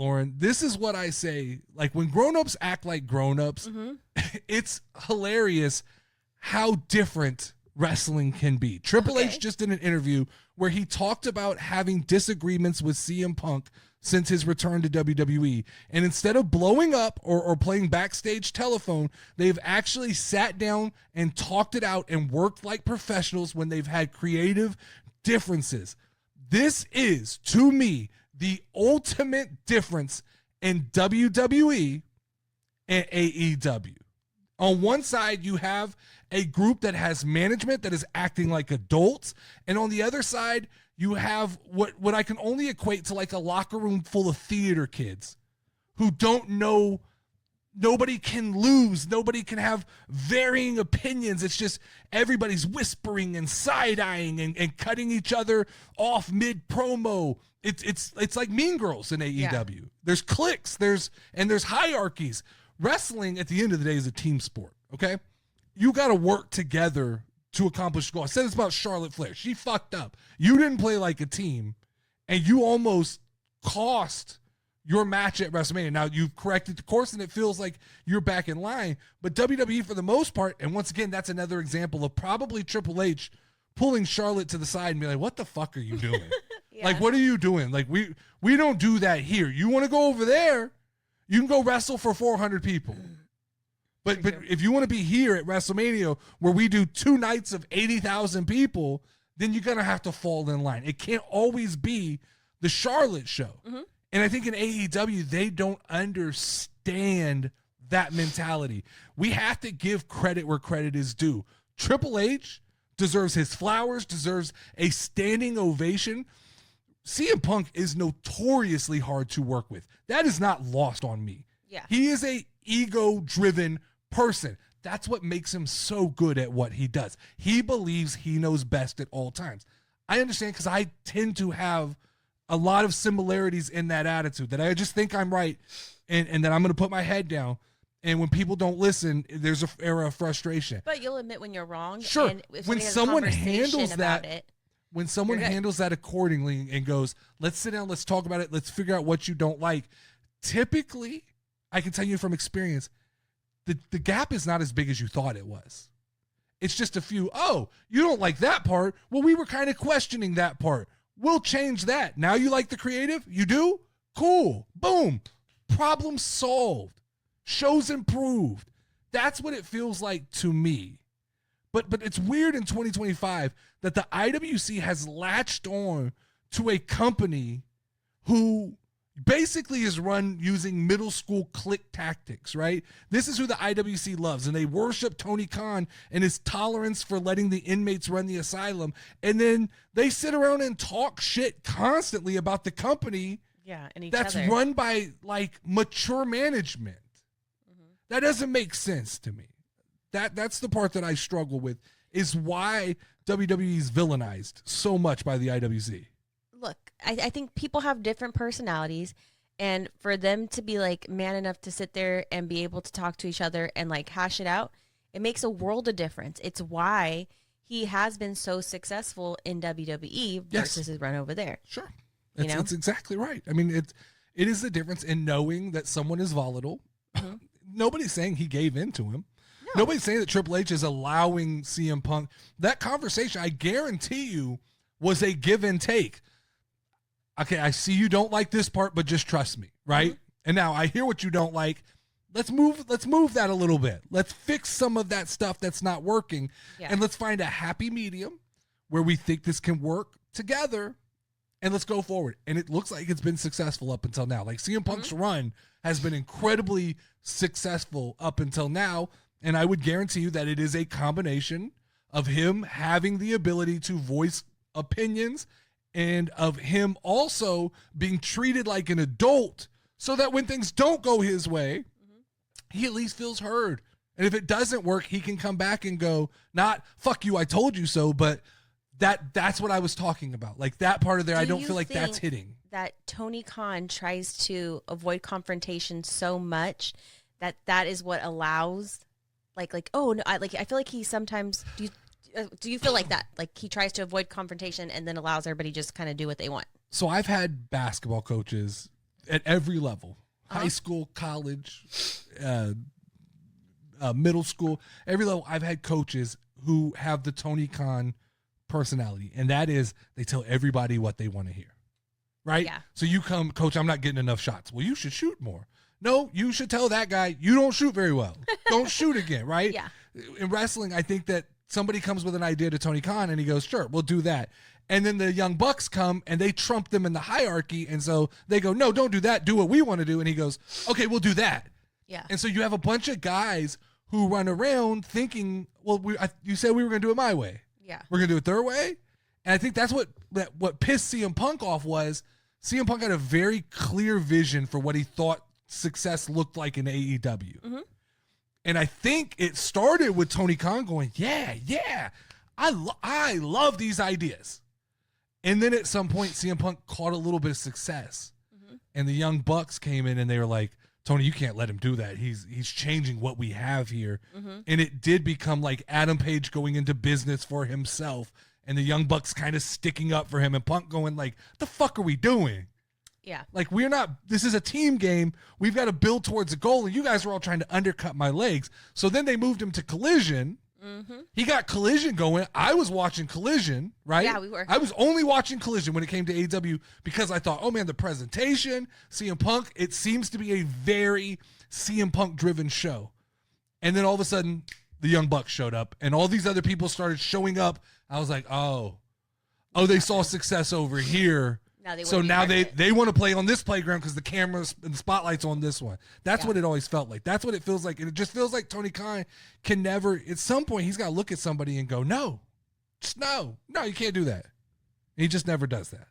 Lauren, this is what I say. Like, when grown-ups act like grown-ups, it's hilarious how different wrestling can be. Triple H just did an interview where he talked about having disagreements with CM Punk since his return to WWE. And instead of blowing up or playing backstage telephone, they've actually sat down and talked it out and worked like professionals when they've had creative differences. This is, to me, the ultimate difference in WWE and AEW. On one side, you have a group that has management that is acting like adults. And on the other side, you have what I can only equate to like a locker room full of theater kids who don't know. Nobody can lose. Nobody can have varying opinions. It's just everybody's whispering and side-eyeing and cutting each other off mid-promo. It's like Mean Girls in AEW. Yeah. There's cliques. There's hierarchies. Wrestling, at the end of the day, is a team sport, okay? You got to work together to accomplish the goal. I said this about Charlotte Flair. She fucked up. You didn't play like a team, and you almost cost your match at WrestleMania. Now, you've corrected the course, and it feels like you're back in line. But WWE, for the most part, and once again, that's another example of probably Triple H pulling Charlotte to the side and be like, what the fuck are you doing? Yeah. Like, what are you doing? Like, we don't do that here. You want to go over there, you can go wrestle for 400 people. But if you want to be here at WrestleMania where we do 2 nights of 80,000 people, then you're going to have to fall in line. It can't always be the Charlotte show. Mm-hmm. And I think in AEW, they don't understand that mentality. We have to give credit where credit is due. Triple H deserves his flowers, deserves a standing ovation. CM Punk is notoriously hard to work with. That is not lost on me. Yeah. He is a ego-driven person. That's what makes him so good at what he does. He believes he knows best at all times. I understand because I tend to have a lot of similarities in that attitude, that I just think I'm right and that I'm going to put my head down. And when people don't listen, there's an era of frustration. But you'll admit when you're wrong. Sure. And if when someone handles that, when someone You're good. handles that accordingly and goes, let's sit down, let's talk about it, let's figure out what you don't like. Typically, I can tell you from experience, the gap is not as big as you thought it was. It's just a few, oh, you don't like that part? Well, we were kind of questioning that part. We'll change that. Now you like the creative? You do? Cool. Boom. Problem solved. Show's improved. That's what it feels like to me. But it's weird in 2025 that the IWC has latched on to a company who basically is run using middle school clique tactics, right? This is who the IWC loves, and they worship Tony Kahn and his tolerance for letting the inmates run the asylum. And then they sit around and talk shit constantly about the company and each that's other. Run by like mature management. Mm-hmm. That doesn't make sense to me. That's the part that I struggle with, is why WWE is villainized so much by the IWC. Look, I think people have different personalities, and for them to be like man enough to sit there and be able to talk to each other and like hash it out, it makes a world of difference. It's why he has been so successful in WWE versus his run over there. Sure. That's exactly right. I mean, it is the difference in knowing that someone is volatile. Mm-hmm. Nobody's saying he gave in to him. No. Nobody's saying that Triple H is allowing CM Punk. That conversation, I guarantee you, was a give and take. Okay, I see you don't like this part, but just trust me, right? Mm-hmm. And now I hear what you don't like. Let's move that a little bit. Let's fix some of that stuff that's not working. Yeah. And let's find a happy medium where we think this can work together, and let's go forward. And it looks like it's been successful up until now. Like, CM Punk's run has been incredibly successful up until now, and I would guarantee you that it is a combination of him having the ability to voice opinions and of him also being treated like an adult, so that when things don't go his way, he at least feels heard. And if it doesn't work, he can come back and go, not fuck you, I told you so, but that's what I was talking about. Like, that part of there, I don't feel like that's hitting. That Tony Khan tries to avoid confrontation so much that is what allows, I feel like he sometimes, do you feel like that? Like, he tries to avoid confrontation and then allows everybody just kind of do what they want? So I've had basketball coaches, at every level, high school, college, middle school, every level. I've had coaches who have the Tony Kahn personality, and that is they tell everybody what they want to hear, right? Yeah. So you come, coach, I'm not getting enough shots. Well, you should shoot more. No, you should tell that guy you don't shoot very well. Don't shoot again, right? Yeah. In wrestling, I think that somebody comes with an idea to Tony Khan and he goes, sure, we'll do that. And then the Young Bucks come and they trump them in the hierarchy. And so they go, no, don't do that. Do what we want to do. And he goes, okay, we'll do that. Yeah. And so you have a bunch of guys who run around thinking, well, you said we were going to do it my way. Yeah. We're going to do it their way. And I think that's what pissed CM Punk off was CM Punk had a very clear vision for what he thought success looked like in AEW. Mm-hmm. And I think it started with Tony Khan going, yeah, I love these ideas. And then at some point, CM Punk caught a little bit of success. Mm-hmm. And the Young Bucks came in and they were like, Tony, you can't let him do that. He's changing what we have here. Mm-hmm. And it did become like Adam Page going into business for himself and the Young Bucks kind of sticking up for him and Punk going like, the fuck are we doing? Yeah. Like, this is a team game. We've got to build towards a goal. And you guys are all trying to undercut my legs. So then they moved him to Collision. Mm-hmm. He got Collision going. I was watching Collision, right? Yeah, we were. I was only watching Collision when it came to AEW because I thought, oh man, the presentation, CM Punk, it seems to be a very CM Punk driven show. And then all of a sudden, the Young Bucks showed up and all these other people started showing up. I was like, oh, they saw success over here. Now they want to play on this playground because the cameras and the spotlight's on this one. That's what it always felt like. That's what it feels like. And it just feels like Tony Khan can never, at some point, he's got to look at somebody and go, no, you can't do that. And he just never does that.